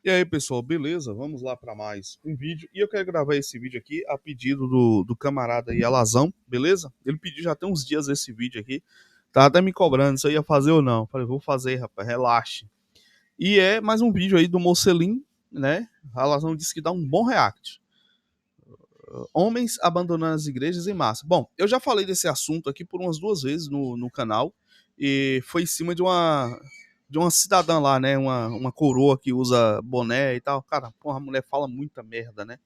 E aí, pessoal, beleza? Vamos lá para mais um vídeo. E eu quero gravar esse vídeo aqui a pedido do camarada aí, Alazão, beleza? Ele pediu já tem uns dias esse vídeo aqui. Tá até me cobrando se eu ia fazer ou não. Falei, vou fazer, rapaz, relaxe. E é mais um vídeo aí do Mocelin, né? Alazão disse que dá um bom react. Homens abandonando as igrejas em massa. Bom, eu já falei desse assunto aqui por umas 2 vezes no canal. E foi em cima de uma cidadã lá, né? Uma coroa que usa boné e tal. Cara, porra, a mulher fala muita merda, né?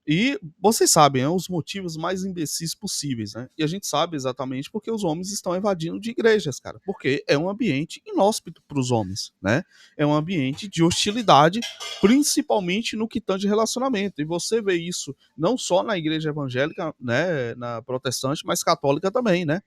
E vocês sabem, é os motivos mais imbecis possíveis, né? E a gente sabe exatamente porque os homens estão evadindo de igrejas, cara. Porque é um ambiente inóspito para os homens, né? É um ambiente de hostilidade, principalmente no que tange relacionamento. E você vê isso não só na igreja evangélica, né? Na protestante, mas católica também, né?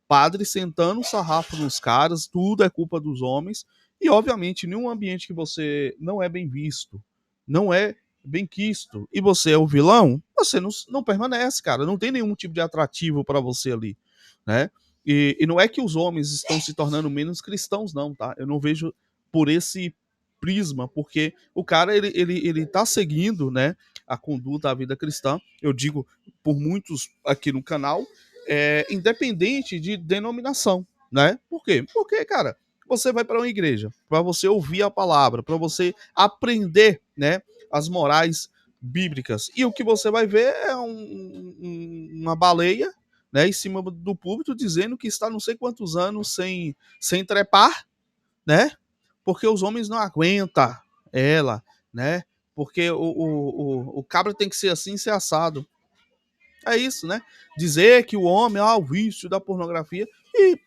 Padre sentando o sarrafo nos caras, tudo é culpa dos homens. E, obviamente, em um ambiente que você não é bem visto, não é bem quisto, e você é o vilão, você não permanece, cara. Não tem nenhum tipo de atrativo para você ali, né? E não é que os homens estão se tornando menos cristãos, não, tá? Eu não vejo por esse prisma, porque o cara, ele tá seguindo, né, a conduta, a vida cristã. Eu digo por muitos aqui no canal, independente de denominação, né? Por quê? Porque, cara, você vai para uma igreja para você ouvir a palavra, para você aprender, né, as morais bíblicas. E o que você vai ver é uma baleia, né, em cima do púlpito dizendo que está não sei quantos anos sem trepar, né? Porque os homens não aguentam ela, né? Porque o cabra tem que ser assim, ser assado. É isso, né? Dizer que o homem o vício da pornografia. E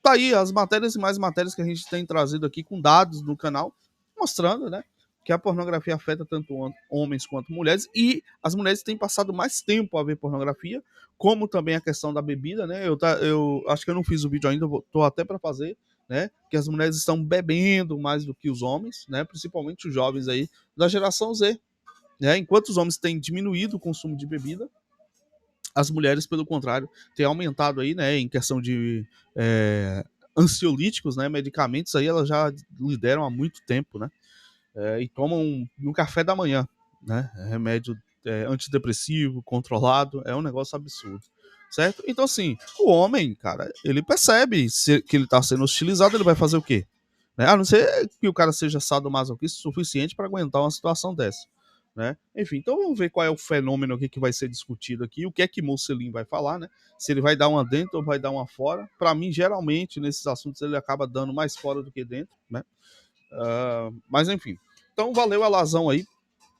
tá aí as matérias e mais matérias que a gente tem trazido aqui com dados no canal, mostrando, né? Que a pornografia afeta tanto homens quanto mulheres. E as mulheres têm passado mais tempo a ver pornografia, como também a questão da bebida, né? Eu acho que eu não fiz o vídeo ainda, tô até para fazer, né? Que as mulheres estão bebendo mais do que os homens, né? Principalmente os jovens aí da geração Z, né? Enquanto os homens têm diminuído o consumo de bebida, as mulheres, pelo contrário, têm aumentado aí, né, em questão de ansiolíticos, né, medicamentos aí, elas já lideram há muito tempo, né, e tomam no café da manhã, né, remédio antidepressivo, controlado, é um negócio absurdo, certo? Então, assim, o homem, cara, ele percebe que ele tá sendo hostilizado, ele vai fazer o quê? Né? A não ser que o cara seja sadomasoquista o suficiente para aguentar uma situação dessa. Né? Enfim, então vamos ver qual é o fenômeno aqui que vai ser discutido aqui, o que é que Mocelin vai falar, né? Se ele vai dar uma dentro ou vai dar uma fora. Para mim, geralmente, nesses assuntos, ele acaba dando mais fora do que dentro, né? Mas enfim. Então, valeu a Lazão aí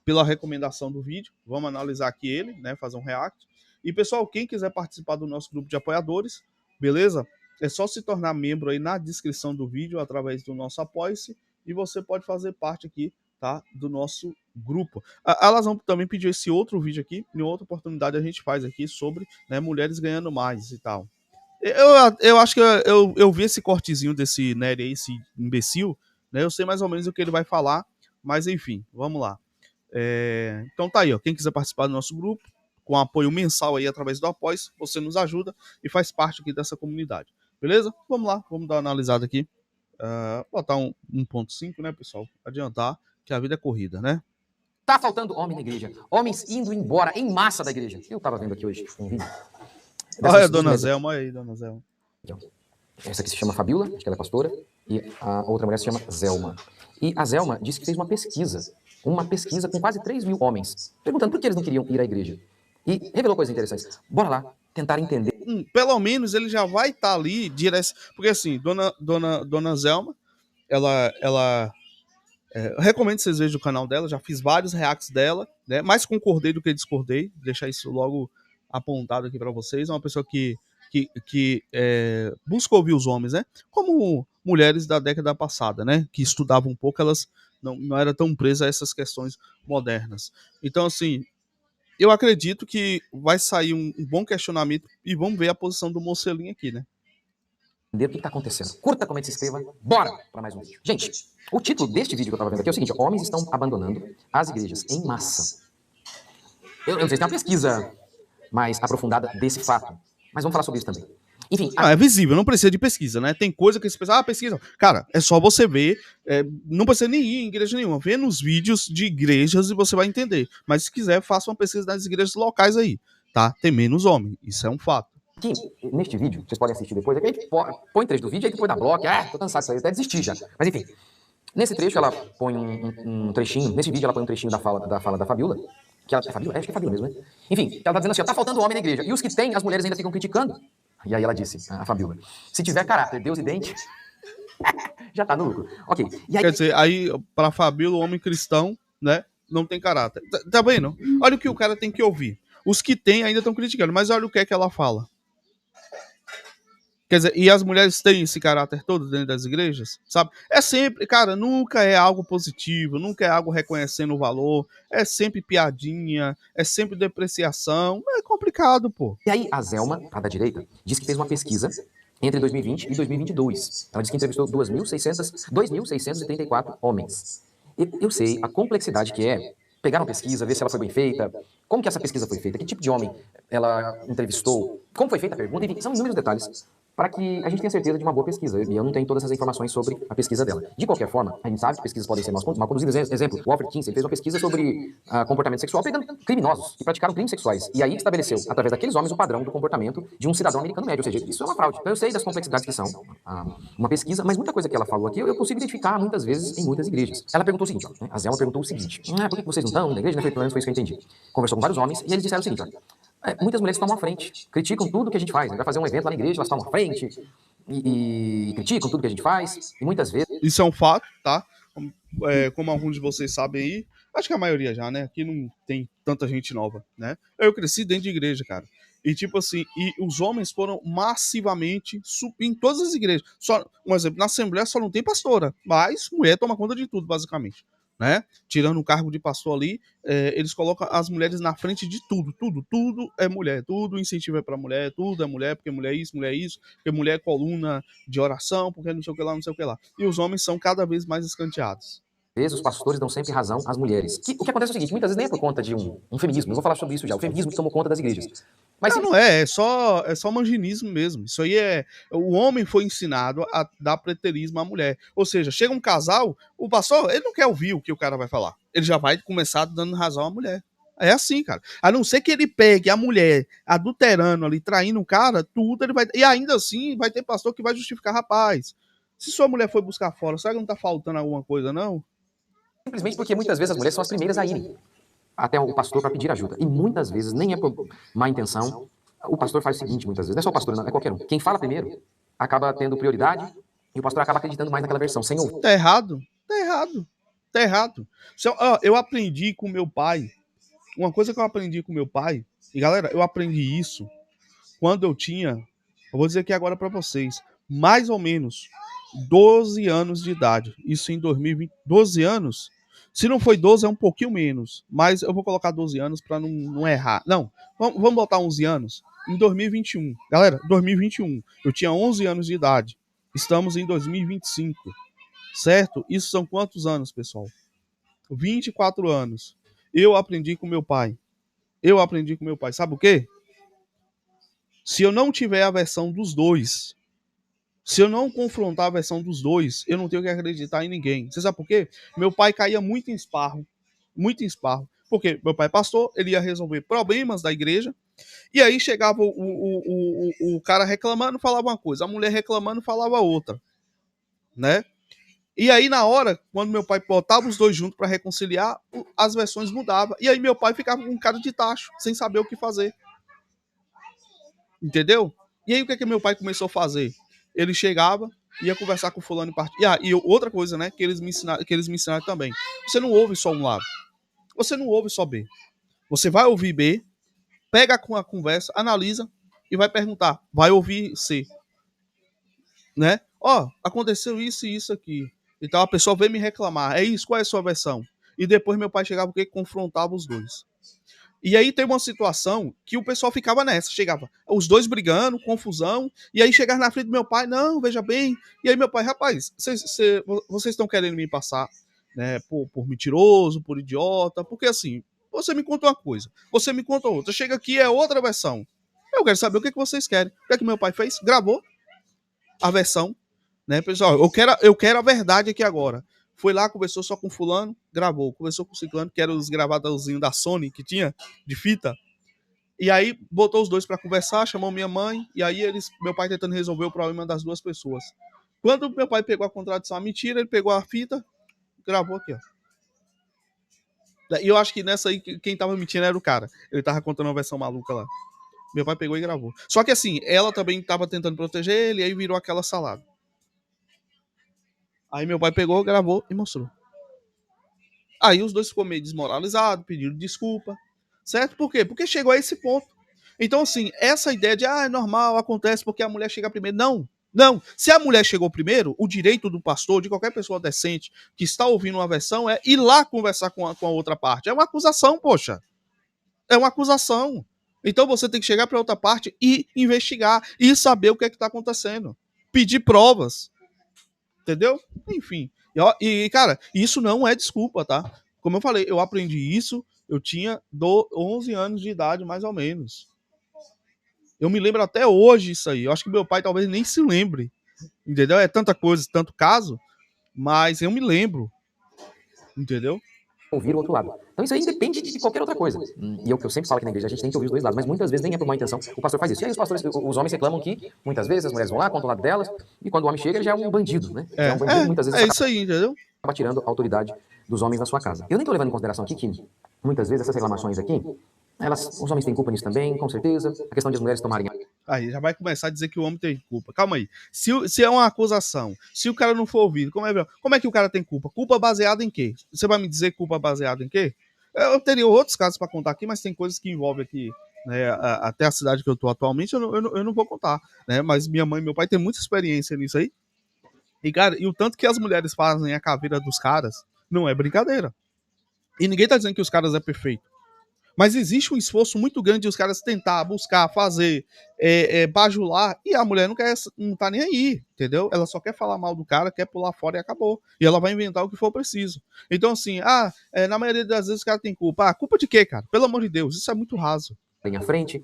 pela recomendação do vídeo. Vamos analisar aqui ele, né? Fazer um react. E, pessoal, quem quiser participar do nosso grupo de apoiadores, beleza? É só se tornar membro aí na descrição do vídeo, através do nosso Apoia-se, e você pode fazer parte aqui, tá? Do nosso grupo. A Lazão também pediu esse outro vídeo aqui, em outra oportunidade a gente faz aqui sobre, né, mulheres ganhando mais e tal. Eu acho que eu vi esse cortezinho desse Nery aí, esse imbecil, né? Eu sei mais ou menos o que ele vai falar, mas enfim, vamos lá. Então tá aí, ó. Quem quiser participar do nosso grupo, com apoio mensal aí através do Apoia, você nos ajuda e faz parte aqui dessa comunidade. Beleza? Vamos lá, vamos dar uma analisada aqui. Botar um 1.5, né, pessoal? Adiantar que a vida é corrida, né? Tá faltando homem na igreja. Homens indo embora em massa da igreja. Eu tava vendo aqui hoje um vídeo. Olha a dona Zelma, olha aí, dona Zelma. Essa aqui se chama Fabíola, acho que ela é pastora, e a outra mulher se chama Zelma. E a Zelma disse que fez uma pesquisa com quase 3 mil homens, perguntando por que eles não queriam ir à igreja. E revelou coisas interessantes. Bora lá, tentar entender. Pelo menos ele já vai estar ali direto. Porque assim, dona Zelma, ela eu recomendo que vocês vejam o canal dela, já fiz vários reacts dela, né? Mais concordei do que discordei, deixar isso logo apontado aqui para vocês. É uma pessoa que busca ouvir os homens, né? Como mulheres da década passada, né? Que estudavam um pouco, elas não eram tão presas a essas questões modernas. Então, assim, eu acredito que vai sair um bom questionamento e vamos ver a posição do Mocelin aqui, né? Entender o que está acontecendo. Curta, comente, se inscreva. Bora para mais um vídeo. Gente, o título deste vídeo que eu estava vendo aqui é o seguinte: homens estão abandonando as igrejas em massa. Eu não sei se tem uma pesquisa mais aprofundada desse fato, mas vamos falar sobre isso também. Enfim, Não, é visível, não precisa de pesquisa, né? Tem coisa que você pensa, pesquisa. Cara, é só você ver, não precisa nem ir em igreja nenhuma. Vê nos vídeos de igrejas e você vai entender. Mas se quiser, faça uma pesquisa nas igrejas locais aí, tá? Tem menos homem, isso é um fato. aqui, neste vídeo, vocês podem assistir depois, aqui a gente põe trecho do vídeo, aí depois da bloco, tô cansado disso aí, até desisti já. Mas enfim, nesse trecho ela põe um trechinho, nesse vídeo ela põe um trechinho da fala da Fabiola, que ela, é Fabiola? Acho que é Fabiola mesmo, né? Enfim, ela tá dizendo assim, ó, tá faltando homem na igreja, e os que tem, as mulheres ainda ficam criticando. E aí ela disse, a Fabiola, se tiver caráter, Deus e dente, já tá no lucro. Ok. E aí... Quer dizer, aí, pra Fabíola, o homem cristão, né, não tem caráter. Tá vendo? Olha o que o cara tem que ouvir. Os que tem ainda estão criticando, mas olha o que é que ela fala. Quer dizer, e as mulheres têm esse caráter todo dentro das igrejas, sabe? É sempre, cara, nunca é algo positivo, nunca é algo reconhecendo o valor, é sempre piadinha, é sempre depreciação, é complicado, pô. E aí a Zelma, a da direita, diz que fez uma pesquisa entre 2020 e 2022. Ela disse que entrevistou 2.634 homens. Eu sei a complexidade que é pegar uma pesquisa, ver se ela foi bem feita, como que essa pesquisa foi feita, que tipo de homem ela entrevistou, como foi feita a pergunta, enfim, são inúmeros detalhes para que a gente tenha certeza de uma boa pesquisa. E eu não tenho todas essas informações sobre a pesquisa dela. De qualquer forma, a gente sabe que pesquisas podem ser mal conduzidas. Exemplo, o Alfred Kinsey fez uma pesquisa sobre comportamento sexual pegando criminosos que praticaram crimes sexuais. E aí estabeleceu, através daqueles homens, o padrão do comportamento de um cidadão americano médio. Ou seja, isso é uma fraude. Então eu sei das complexidades que são uma pesquisa, mas muita coisa que ela falou aqui eu consigo identificar muitas vezes em muitas igrejas. Ela perguntou o seguinte, ó, né? A Zelma perguntou o seguinte, por que vocês não estão na igreja? Foi pelo menos foi isso que eu entendi. Conversou com vários homens e eles disseram o seguinte, ó, muitas mulheres tomam à frente, criticam tudo que a gente faz. Vai fazer um evento lá na igreja, elas tomam à frente e criticam tudo que a gente faz. E muitas vezes... Isso é um fato, tá? Como alguns de vocês sabem aí, acho que a maioria já, né? Aqui não tem tanta gente nova, né? Eu cresci dentro de igreja, cara. E tipo assim, e os homens foram massivamente em todas as igrejas. Só, um exemplo, na Assembleia só não tem pastora, mas mulher toma conta de tudo, basicamente. Né? Tirando o cargo de pastor ali, eles colocam as mulheres na frente de tudo, tudo é mulher, tudo incentivo é para mulher, tudo é mulher, porque mulher é isso, porque mulher é coluna de oração, porque não sei o que lá, não sei o que lá. E os homens são cada vez mais escanteados. Os pastores dão sempre razão às mulheres. O que acontece é o seguinte, muitas vezes nem é por conta de um feminismo, eu vou falar sobre isso já, o feminismo que tomou conta das igrejas. Mas não é só manginismo mesmo. Isso aí o homem foi ensinado a dar preterismo à mulher. Ou seja, chega um casal, o pastor, ele não quer ouvir o que o cara vai falar. Ele já vai começar dando razão à mulher. É assim, cara. A não ser que ele pegue a mulher adulterando ali, traindo o cara, tudo ele vai. E ainda assim vai ter pastor que vai justificar, rapaz. Se sua mulher foi buscar fora, será que não tá faltando alguma coisa, não? Simplesmente porque muitas vezes as mulheres são as primeiras a irem até o pastor para pedir ajuda. E muitas vezes, nem é por má intenção, o pastor faz o seguinte, muitas vezes, não é só o pastor, não, é qualquer um. Quem fala primeiro acaba tendo prioridade e o pastor acaba acreditando mais naquela versão, sem ouvir. Tá errado, tá errado, tá errado. Eu aprendi com meu pai, uma coisa que eu aprendi com meu pai, e galera, eu aprendi isso quando eu tinha, eu vou dizer aqui agora para vocês, mais ou menos 12 anos de idade. Isso em 2020, 12 anos? Se não foi 12, é um pouquinho menos. Mas eu vou colocar 12 anos para não errar. Não, vamos botar 11 anos. Em 2021. Galera, 2021. Eu tinha 11 anos de idade. Estamos em 2025. Certo? Isso são quantos anos, pessoal? 24 anos. Eu aprendi com meu pai. Sabe o quê? Se eu não tiver a versão dos dois, se eu não confrontar a versão dos dois, eu não tenho que acreditar em ninguém. Você sabe por quê? Meu pai caía muito em esparro. Muito em esparro. Porque meu pai é pastor, ele ia resolver problemas da igreja. E aí chegava o cara reclamando, falava uma coisa. A mulher reclamando, falava outra. Né? E aí, na hora, quando meu pai botava os dois juntos para reconciliar, as versões mudavam. E aí meu pai ficava com um cara de tacho, sem saber o que fazer. Entendeu? E aí o que meu pai começou a fazer? Ele chegava, ia conversar com fulano e partido. E outra coisa, né, que eles me ensinaram também. Você não ouve só um lado. Você não ouve só B. Você vai ouvir B, pega com a conversa, analisa e vai perguntar. Vai ouvir C. Né? Aconteceu isso e isso aqui. Então a pessoa veio me reclamar. É isso, qual é a sua versão? E depois meu pai chegava porque confrontava os dois. E aí tem uma situação que o pessoal ficava nessa, chegava os dois brigando, confusão, e aí chegava na frente do meu pai, não, veja bem, e aí meu pai, rapaz, vocês estão querendo me passar, né, por mentiroso, por idiota, porque assim, você me conta uma coisa, você me conta outra, chega aqui é outra versão. Eu quero saber o que vocês querem. O que meu pai fez? Gravou a versão, né? Pessoal, eu quero a verdade aqui agora. Foi lá, conversou só com fulano, gravou. Conversou com o ciclano, que era os gravadorzinhos da Sony que tinha, de fita. E aí botou os dois para conversar, chamou minha mãe, e aí meu pai tentando resolver o problema das duas pessoas. Quando meu pai pegou a contradição, a mentira, ele pegou a fita, gravou aqui, ó. E eu acho que nessa aí, quem tava mentindo era o cara. Ele tava contando uma versão maluca lá. Meu pai pegou e gravou. Só que assim, ela também tava tentando proteger ele, e aí virou aquela salada. Aí meu pai pegou, gravou e mostrou. Aí os dois ficou meio desmoralizados, pediram desculpa. Certo? Por quê? Porque chegou a esse ponto. Então, assim, essa ideia de, é normal, acontece porque a mulher chega primeiro. Não, não. Se a mulher chegou primeiro, o direito do pastor, de qualquer pessoa decente que está ouvindo uma versão, é ir lá conversar com a outra parte. É uma acusação, poxa. É uma acusação. Então você tem que chegar para outra parte e investigar e saber o que é que está acontecendo. Pedir provas. Entendeu? Enfim. E, cara, isso não é desculpa, tá? Como eu falei, eu aprendi isso, eu tinha 11 anos de idade, mais ou menos. Eu me lembro até hoje isso aí. Eu acho que meu pai talvez nem se lembre. Entendeu? É tanta coisa, tanto caso, mas eu me lembro. Entendeu? Ouvir o outro lado. Então isso aí independe de qualquer outra coisa. E é o que eu sempre falo aqui na igreja, a gente tem que ouvir os dois lados, mas muitas vezes nem é por má intenção. O pastor faz isso. E aí os homens reclamam que muitas vezes as mulheres vão lá, contam o lado delas, e quando o homem chega ele já é um bandido, né? Já é um bandido, muitas vezes é isso aí, entendeu? Acaba tirando a autoridade dos homens na sua casa. Eu nem tô levando em consideração aqui que muitas vezes essas reclamações aqui, os homens têm culpa nisso também, com certeza. A questão de as mulheres tomarem... Aí já vai começar a dizer que o homem tem culpa. Calma aí. Se é uma acusação, se o cara não for ouvido, como é que o cara tem culpa? Culpa baseada em quê? Você vai me dizer culpa baseada em quê? Eu teria outros casos para contar aqui, mas tem coisas que envolvem aqui, né, até a cidade que eu tô atualmente, eu não vou contar, né? Mas minha mãe e meu pai têm muita experiência nisso aí. E, cara, e o tanto que as mulheres fazem a caveira dos caras não é brincadeira. E ninguém tá dizendo que os caras é perfeito. Mas existe um esforço muito grande de os caras tentar, buscar, fazer, bajular, e a mulher não tá nem aí, entendeu? Ela só quer falar mal do cara, quer pular fora e acabou. E ela vai inventar o que for preciso. Então, assim, na maioria das vezes os caras têm culpa. Culpa de quê, cara? Pelo amor de Deus, isso é muito raso. Bem à frente.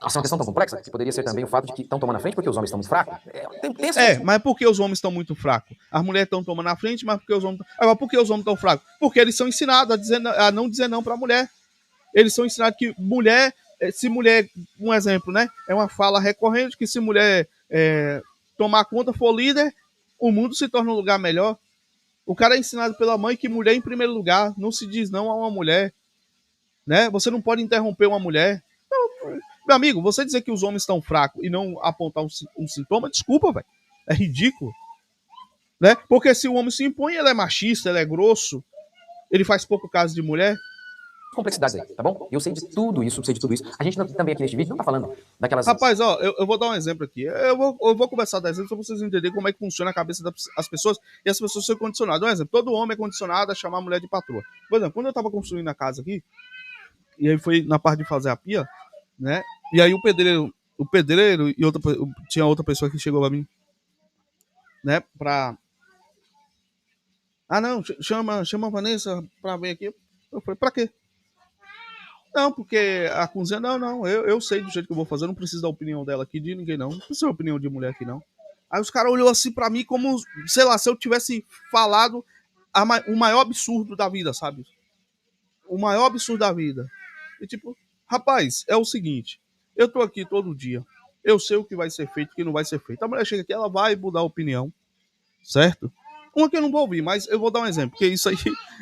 Essa é uma questão tão complexa que poderia ser também o fato de que estão tomando a frente porque os homens estão muito fracos. Mas por que os homens estão muito fracos? As mulheres estão tomando a frente, mas por que os homens estão fracos? Porque eles são ensinados a não dizer não pra mulher. Eles são ensinados que se mulher, um exemplo, né? É uma fala recorrente que se mulher tomar conta, for líder, o mundo se torna um lugar melhor. O cara é ensinado pela mãe que mulher em primeiro lugar, não se diz não a uma mulher, né? Você não pode interromper uma mulher. Então, meu amigo, você dizer que os homens estão fracos e não apontar um sintoma, desculpa, velho. É ridículo. Né? Porque se o homem se impõe, ele é machista, ele é grosso, ele faz pouco caso de mulher. Complexidades aí, tá bom? Eu sei de tudo isso, A gente também aqui neste vídeo não tá falando daquelas... Rapaz, ó, eu vou dar um exemplo aqui. Eu vou começar a dar exemplo pra vocês entenderem como é que funciona a cabeça das pessoas e as pessoas são condicionadas. Um exemplo, todo homem é condicionado a chamar a mulher de patroa. Por exemplo, quando eu tava construindo a casa aqui, e aí foi na parte de fazer a pia, né? E aí o pedreiro e tinha outra pessoa que chegou pra mim, né? Não, chama a Vanessa pra vir aqui. Eu falei, pra quê? Não, porque a cozinha, eu sei do jeito que eu vou fazer, não preciso da opinião dela aqui, de ninguém não precisa da opinião de mulher aqui não. Aí os caras olhou assim pra mim como, sei lá, se eu tivesse falado o maior absurdo da vida, sabe? O maior absurdo da vida. E tipo, rapaz, é o seguinte, eu tô aqui todo dia, eu sei o que vai ser feito, o que não vai ser feito. A mulher chega aqui, ela vai mudar a opinião, certo? Uma que eu não vou ouvir, mas eu vou dar um exemplo, porque isso aí,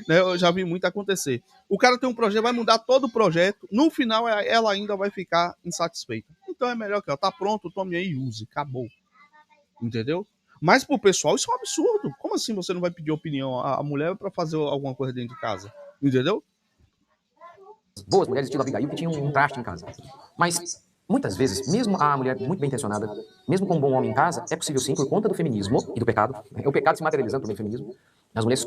né, eu já vi muito acontecer. O cara tem um projeto, vai mudar todo o projeto, no final ela ainda vai ficar insatisfeita. Então é melhor que ela tá pronto, tome aí e use, acabou. Entendeu? Mas pro pessoal isso é um absurdo. Como assim você não vai pedir opinião à mulher para fazer alguma coisa dentro de casa? Entendeu? Boas mulheres estilo Abigail que tinham um traste em casa. Mas muitas vezes, mesmo a mulher muito bem intencionada, mesmo com um bom homem em casa, é possível sim, por conta do feminismo e do pecado, o pecado se materializando também no feminismo, as mulheres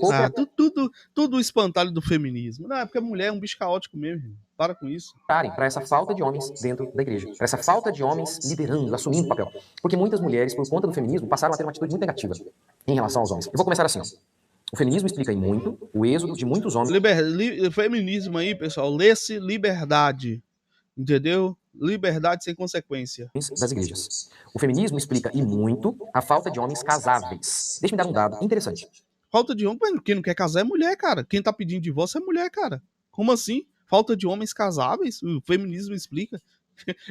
tudo espantalho do feminismo. Não, é porque a mulher é um bicho caótico mesmo. Para com isso. Para essa falta de homens dentro da igreja, para essa falta de homens liderando, assumindo o papel. Porque muitas mulheres, por conta do feminismo, passaram a ter uma atitude muito negativa em relação aos homens. Eu vou começar assim, ó. O feminismo explica aí muito o êxodo de muitos homens. Feminismo aí, pessoal, lê-se liberdade. Entendeu? liberdade sem consequência. das igrejas. O feminismo explica, e muito, a falta de homens casáveis. Deixa-me dar um dado interessante. Falta de homem, quem não quer casar é mulher, cara. Quem tá pedindo divórcio é mulher, cara. Como assim? Falta de homens casáveis? O feminismo explica.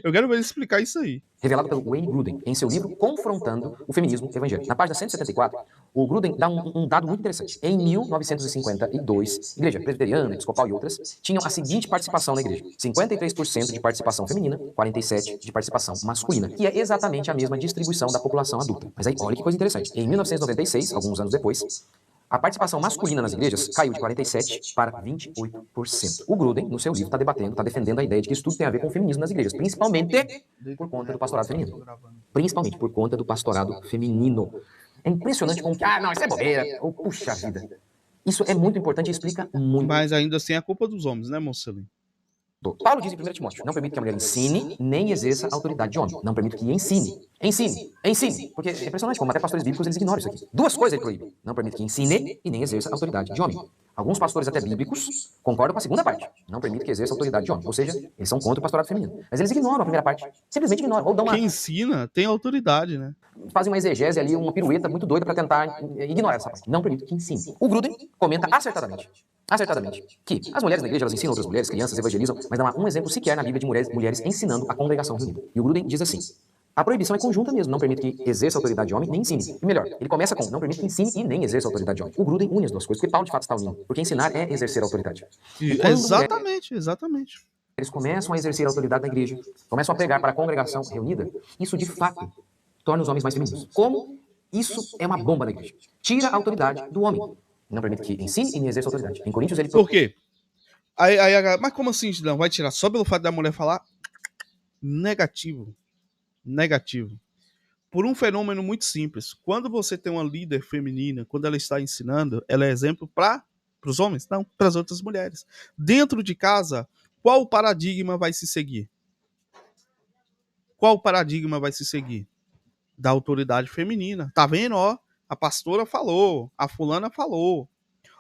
Eu quero ver ele explicar isso aí. Revelado pelo Wayne Grudem, em seu livro Confrontando o Feminismo Evangélico. Na página 174, o Grudem dá um dado muito interessante. Em 1952, igreja presbiteriana, episcopal e outras, tinham a seguinte participação na igreja. 53% de participação feminina, 47% de participação masculina, que é exatamente a mesma distribuição da população adulta. Mas aí, olha que coisa interessante. Em 1996, alguns anos depois, a participação masculina nas igrejas caiu de 47% para 28%. O Grudem, no seu livro, está debatendo, está defendendo a ideia de que isso tudo tem a ver com o feminismo nas igrejas, principalmente por conta do pastorado feminino. Principalmente por conta do pastorado feminino. É impressionante como que, não, isso é bobeira, ou puxa vida. Isso é muito importante e explica muito. Mas ainda assim é culpa dos homens, né, Mocelin? Paulo diz em 1 Timóteo, não permite que a mulher ensine, nem exerça a autoridade de homem. Não permite que ensine. Ensine. Porque é impressionante como até pastores bíblicos eles ignoram isso aqui. Duas coisas ele proíbe. Não permite que ensine e nem exerça a autoridade de homem. Alguns pastores até bíblicos concordam com a segunda parte. Não permite que exerça a autoridade de homem. Ou seja, eles são contra o pastorado feminino. Mas eles ignoram a primeira parte. Simplesmente ignoram. Ou dão uma... Quem ensina tem autoridade, né? Fazem uma exegese ali, uma pirueta muito doida para tentar ignorar essa parte. Não permite que ensine. O Grudem comenta acertadamente, que as mulheres na igreja, elas ensinam outras mulheres, crianças, evangelizam, mas não há um exemplo sequer na Bíblia de mulheres ensinando a congregação reunida. E o Grudem diz assim, a proibição é conjunta mesmo, não permite que exerça a autoridade de homem, nem ensine. E melhor, ele começa com, não permite que ensine e nem exerça a autoridade de homem. O Grudem une as duas coisas, porque Paulo de fato está unindo, porque ensinar é exercer a autoridade. Exatamente. Eles começam a exercer a autoridade na igreja, começam a pregar para a congregação reunida, isso de fato torna os homens mais femininos. Como isso é uma bomba na igreja. Tira a autoridade do homem. Não permite que ensine e nem exerça a autoridade. Em Coríntios ele... Por quê? Mas como assim, não? Vai tirar só pelo fato da mulher falar? Negativo. Por um fenômeno muito simples. Quando você tem uma líder feminina, quando ela está ensinando, ela é exemplo para os homens? Não, para as outras mulheres. Dentro de casa, qual o paradigma vai se seguir? Da autoridade feminina. Tá vendo, ó? A pastora falou, a fulana falou.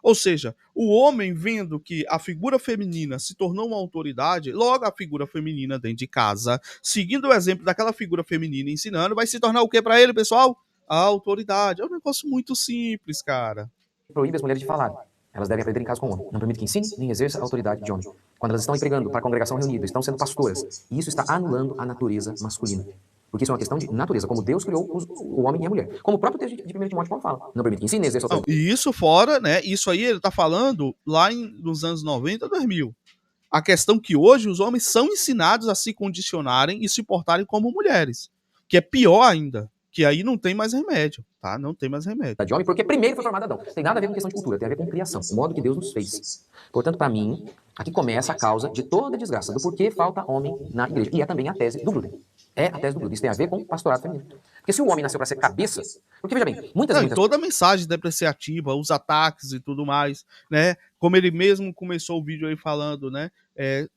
Ou seja, o homem vendo que a figura feminina se tornou uma autoridade, logo a figura feminina dentro de casa, seguindo o exemplo daquela figura feminina ensinando, vai se tornar o que para ele, pessoal? A autoridade. É um negócio muito simples, cara. Proíbe as mulheres de falar. Elas devem aprender em casa com o homem. Não permite que ensine nem exerça a autoridade de homem. Quando elas estão pregando para a congregação reunida, estão sendo pastoras, e isso está anulando a natureza masculina. Porque isso é uma questão de natureza, como Deus criou o homem e a mulher. Como o próprio texto de 1 Timóteo Paulo fala. Não permite que ensine, exerça a autoridade. E isso fora, né? Isso aí ele tá falando lá nos anos 90, 2000. A questão que hoje os homens são ensinados a se condicionarem e se portarem como mulheres. Que é pior ainda. Que aí não tem mais remédio, tá? Não tem mais remédio. De homem, porque primeiro foi formado Adão. Tem nada a ver com questão de cultura, tem a ver com criação, o modo que Deus nos fez. Portanto, para mim, aqui começa a causa de toda a desgraça, do porquê falta homem na igreja. E é também a tese do Grudem. É a tese do Grudem. Isso tem a ver com pastorado feminino. Porque se o homem nasceu para ser cabeça... Porque, veja bem, muitas... Toda a mensagem depreciativa, os ataques e tudo mais, né? Como ele mesmo começou o vídeo aí falando, né?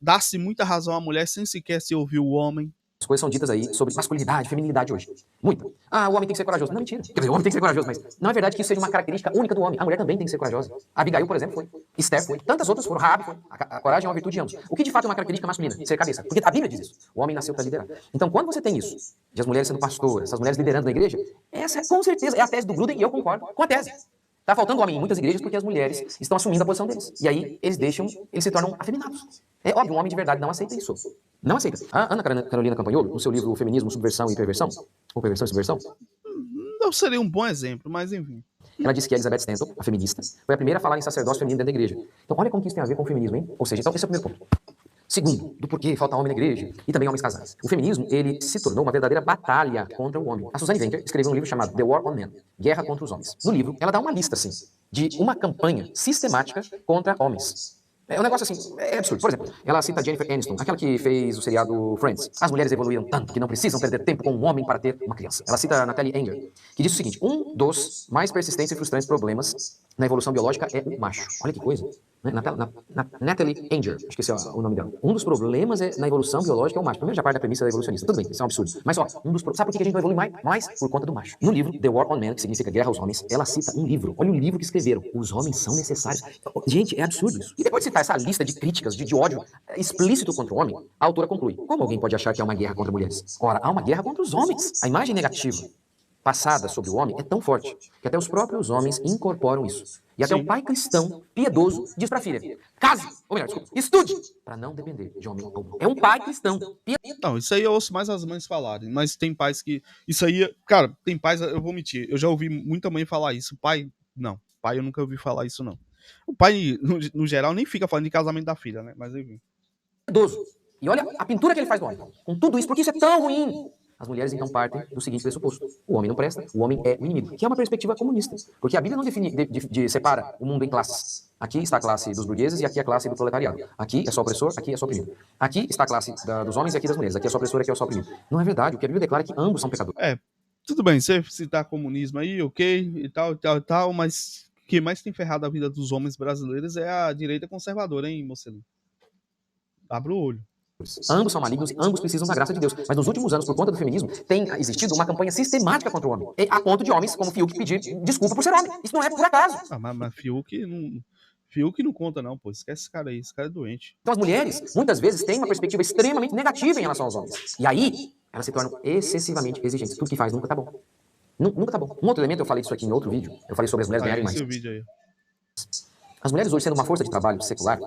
Dá-se muita razão à mulher sem sequer se ouvir o homem. As coisas são ditas aí sobre masculinidade, feminilidade hoje. Muita. O homem tem que ser corajoso. Não, mentira. Quer dizer, o homem tem que ser corajoso, mas não é verdade que isso seja uma característica única do homem. A mulher também tem que ser corajosa. A Abigail, por exemplo, foi. Esther foi. Tantas outras foram. Rabi foi. A coragem é uma virtude de ambos. O que de fato é uma característica masculina? Ser cabeça. Porque a Bíblia diz isso. O homem nasceu para liderar. Então, quando você tem isso, de as mulheres sendo pastoras, essas mulheres liderando na igreja, essa com certeza é a tese do Grudem e eu concordo com a tese. Tá faltando homem em muitas igrejas porque as mulheres estão assumindo a posição deles. E aí eles se tornam afeminados. É óbvio, um homem de verdade não aceita isso. Não aceita. A Ana Carolina Campagnolo, no seu livro Feminismo, Subversão e Perversão, ou Perversão e Subversão, não seria um bom exemplo, mas enfim. Ela disse que a Elizabeth Stanton, a feminista, foi a primeira a falar em sacerdócio feminino dentro da igreja. Então olha como que isso tem a ver com o feminismo, hein? Ou seja, então esse é o primeiro ponto. Segundo, do porquê falta homem na igreja e também homens casados. O feminismo, ele se tornou uma verdadeira batalha contra o homem. A Suzanne Venter escreveu um livro chamado The War on Men, Guerra contra os Homens. No livro, ela dá uma lista, assim, de uma campanha sistemática contra homens. É um negócio assim, é absurdo. Por exemplo, ela cita Jennifer Aniston, aquela que fez o seriado Friends. As mulheres evoluíram tanto que não precisam perder tempo com um homem para ter uma criança. Ela cita Natalie Anger, que diz o seguinte: um dos mais persistentes e frustrantes problemas na evolução biológica é o macho. Olha que coisa. né, Natalie Anger, acho que esse é o nome dela. Um dos problemas na evolução biológica é o macho. Primeiro já parte da premissa da evolucionista. Tudo bem, isso é um absurdo. Mas ó, sabe por que a gente não evolui mais? Por conta do macho. No livro The War on Men, que significa Guerra aos Homens, ela cita um livro. Olha o livro que escreveram. Os homens são necessários. Gente, é absurdo isso. E depois de citar essa lista de críticas, de ódio explícito contra o homem, a autora conclui. Como alguém pode achar que há uma guerra contra mulheres? Ora, há uma guerra contra os homens. A imagem negativa passada sobre o homem é tão forte que até os próprios homens incorporam isso. E até o pai cristão, piedoso, diz para a filha, case, ou melhor, desculpa, estude, para não depender de homem algum. É um pai cristão. Não, isso aí eu ouço mais as mães falarem, mas tem pais que... Isso aí, cara, tem pais, eu vou mentir, eu já ouvi muita mãe falar isso. Pai, não. Pai, eu nunca ouvi falar isso, não. O pai, no geral, nem fica falando de casamento da filha, né? Mas enfim. Piedoso. E olha a pintura que ele faz do homem. Com tudo isso, por que isso é tão ruim? As mulheres, então, partem do seguinte pressuposto. O homem não presta, o homem é o inimigo. Que é uma perspectiva comunista. Porque a Bíblia não separa o mundo em classes. Aqui está a classe dos burgueses e aqui a classe do proletariado. Aqui é só opressor, aqui é só oprimido. Aqui está a classe dos homens e aqui das mulheres. Aqui é só opressor, aqui é só oprimido. Não é verdade. O que a Bíblia declara é que ambos são pecadores. Tudo bem, você citar comunismo aí, ok, e tal, mas o que mais tem ferrado a vida dos homens brasileiros é a direita conservadora, hein, Mocelin? Abre o olho. Ambos são malignos e ambos precisam da graça de Deus. Mas nos últimos anos, por conta do feminismo, tem existido uma campanha sistemática contra o homem. A ponto de homens como Fiuk pedir desculpa por ser homem. Isso não é por acaso. Mas Fiuk não conta não, pô. Esquece esse cara aí, esse cara é doente. Então as mulheres, muitas vezes, têm uma perspectiva extremamente negativa em relação aos homens. E aí, elas se tornam excessivamente exigentes. Tudo que faz nunca tá bom. Nunca tá bom. Um outro elemento, eu falei disso aqui em outro vídeo. Eu falei sobre as mulheres ganharem mais. Vídeo aí. As mulheres hoje, sendo uma força de trabalho secular,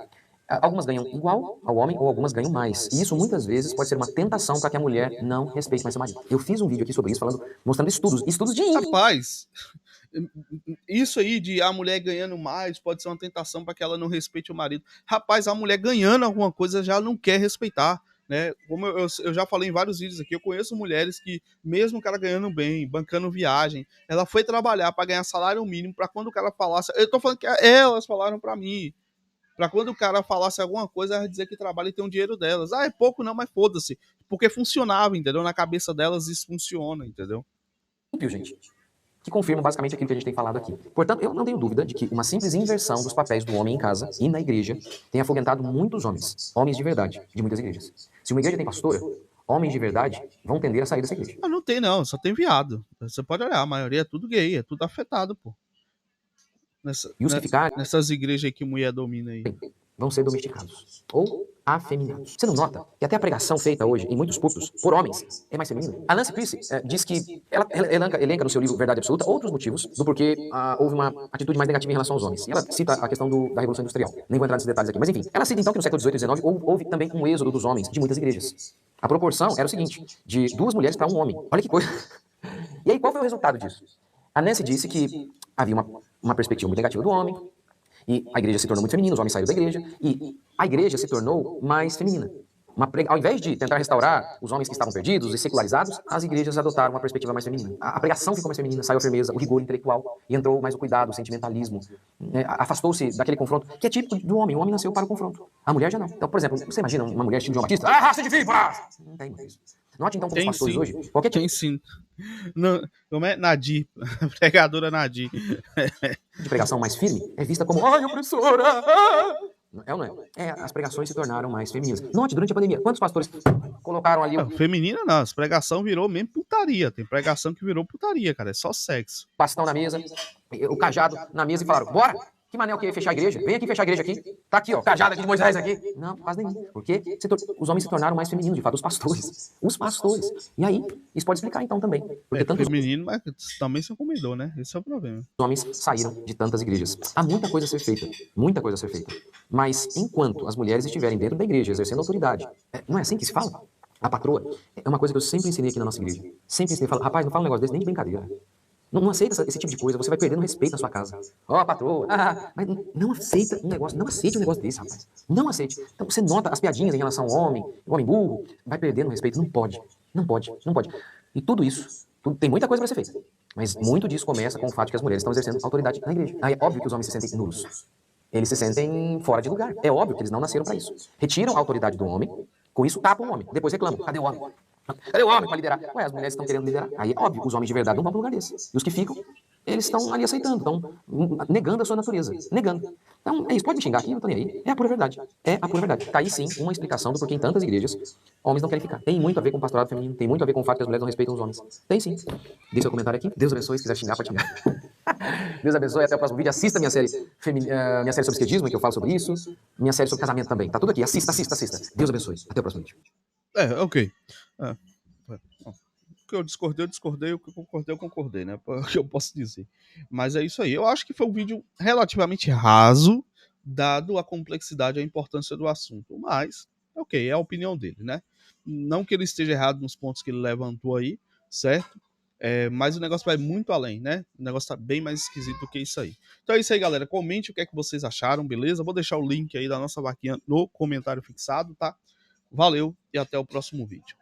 algumas ganham igual ao homem ou algumas ganham mais. E isso muitas vezes pode ser uma tentação para que a mulher não respeite mais seu marido. Eu fiz um vídeo aqui sobre isso, mostrando estudos de... Rapaz, isso aí de a mulher ganhando mais pode ser uma tentação para que ela não respeite o marido. Rapaz, a mulher ganhando alguma coisa já não quer respeitar, né? Como eu já falei em vários vídeos aqui, eu conheço mulheres que, mesmo o cara ganhando bem, bancando viagem, ela foi trabalhar para ganhar salário mínimo, para quando o cara falasse... Eu tô falando que elas falaram para mim. Pra quando o cara falasse alguma coisa, ela dizer que trabalha e tem um dinheiro delas. É pouco não, mas foda-se. Porque funcionava, entendeu? Na cabeça delas isso funciona, entendeu? Gente, que confirma basicamente aquilo que a gente tem falado aqui. Portanto, eu não tenho dúvida de que uma simples inversão dos papéis do homem em casa e na igreja tem afugentado muitos homens de verdade, de muitas igrejas. Se uma igreja tem pastora, homens de verdade vão tender a sair dessa igreja. Mas não tem não, só tem viado. Você pode olhar, a maioria é tudo gay, é tudo afetado, pô. Nessas igrejas aí que mulher domina aí. Vão ser domesticados ou afeminados. Você não nota que até a pregação feita hoje em muitos púlpitos por homens é mais feminina? A Nancy Pearce diz que ela elenca no seu livro Verdade Absoluta outros motivos do porquê houve uma atitude mais negativa em relação aos homens. E ela cita a questão da Revolução Industrial. Nem vou entrar nesses detalhes aqui, mas enfim. Ela cita então que no século XVIII e XIX houve também um êxodo dos homens de muitas igrejas. A proporção era o seguinte, de 2 mulheres para 1 homem. Olha que coisa. E aí qual foi o resultado disso? A Nancy disse que havia uma perspectiva muito negativa do homem, e a igreja se tornou muito feminina, os homens saíram da igreja, e a igreja se tornou mais feminina. Ao invés de tentar restaurar os homens que estavam perdidos e secularizados, as igrejas adotaram uma perspectiva mais feminina. A pregação ficou mais feminina, saiu a firmeza, o rigor intelectual, e entrou mais o cuidado, o sentimentalismo. Afastou-se daquele confronto, que é típico do homem. O homem nasceu para o confronto. A mulher já não. Então, por exemplo, você imagina uma mulher estilo João Batista? Ah, raça de víbora! Não tem isso. Note então como os pastores hoje... Quem sim. Como é? Nadir. Pregadora Nadir. De pregação mais firme é vista como... Ai, opressora! É ou não é? As pregações se tornaram mais femininas. Note, durante a pandemia, quantos pastores colocaram ali... Feminina não, as pregação virou mesmo putaria. Tem pregação que virou putaria, cara. É só sexo. Bastão na mesa, o cajado na mesa e falaram, bora! Que mané o que? Fechar a igreja? Vem aqui fechar a igreja aqui. Tá aqui, ó, cajado aqui de Moisés aqui. Não, quase nenhum. Porque os homens se tornaram mais femininos, de fato, os pastores. Os pastores. E aí, isso pode explicar então também. Porque tantos feminino, mas também são comedor, né? Esse é o problema. Os homens saíram de tantas igrejas. Há muita coisa a ser feita. Muita coisa a ser feita. Mas enquanto as mulheres estiverem dentro da igreja, exercendo autoridade, não é assim que se fala? A patroa é uma coisa que eu sempre ensinei aqui na nossa igreja. Sempre ensinei, rapaz, não fala um negócio desse nem de brincadeira. Não aceita esse tipo de coisa, você vai perdendo respeito na sua casa. Ó, patroa, mas não aceita um negócio, não aceite um negócio desse, rapaz. Não aceite. Então você nota as piadinhas em relação ao homem, o homem burro, vai perdendo respeito. Não pode. E tudo isso, tem muita coisa para ser feita. Mas muito disso começa com o fato de que as mulheres estão exercendo autoridade na igreja. Aí é óbvio que os homens se sentem nulos. Eles se sentem fora de lugar. É óbvio que eles não nasceram para isso. Retiram a autoridade do homem, com isso tapam o homem. Depois reclamam. Cadê o homem? Cadê o homem para liderar? Ué, as mulheres estão querendo liderar. Aí é óbvio, os homens de verdade não vão para um lugar desse. E os que ficam eles estão ali aceitando, estão negando a sua natureza, negando. Então, é isso, pode me xingar aqui, eu não tô nem aí. É a pura verdade. É a pura verdade. Tá aí sim uma explicação do porquê em tantas igrejas homens não querem ficar. Tem muito a ver com o pastorado feminino, tem muito a ver com o fato que as mulheres não respeitam os homens. Tem sim. Deixe seu comentário aqui. Deus abençoe, se quiser xingar, pode xingar. Deus abençoe, até o próximo vídeo. Assista minha série, minha série sobre esquerdismo, que eu falo sobre isso. Minha série sobre casamento também. Tá tudo aqui. Assista, assista, assista. Deus abençoe. Até o próximo vídeo. Ok. É, o que eu discordei, o que eu concordei, né? O que eu posso dizer. Mas é isso aí. Eu acho que foi um vídeo relativamente raso, dado a complexidade e a importância do assunto. Mas, ok, é a opinião dele, né? Não que ele esteja errado nos pontos que ele levantou aí, certo? Mas o negócio vai muito além, né? O negócio tá bem mais esquisito do que isso aí. Então é isso aí, galera. Comente o que é que vocês acharam, beleza? Vou deixar o link aí da nossa vaquinha no comentário fixado, tá? Valeu e até o próximo vídeo.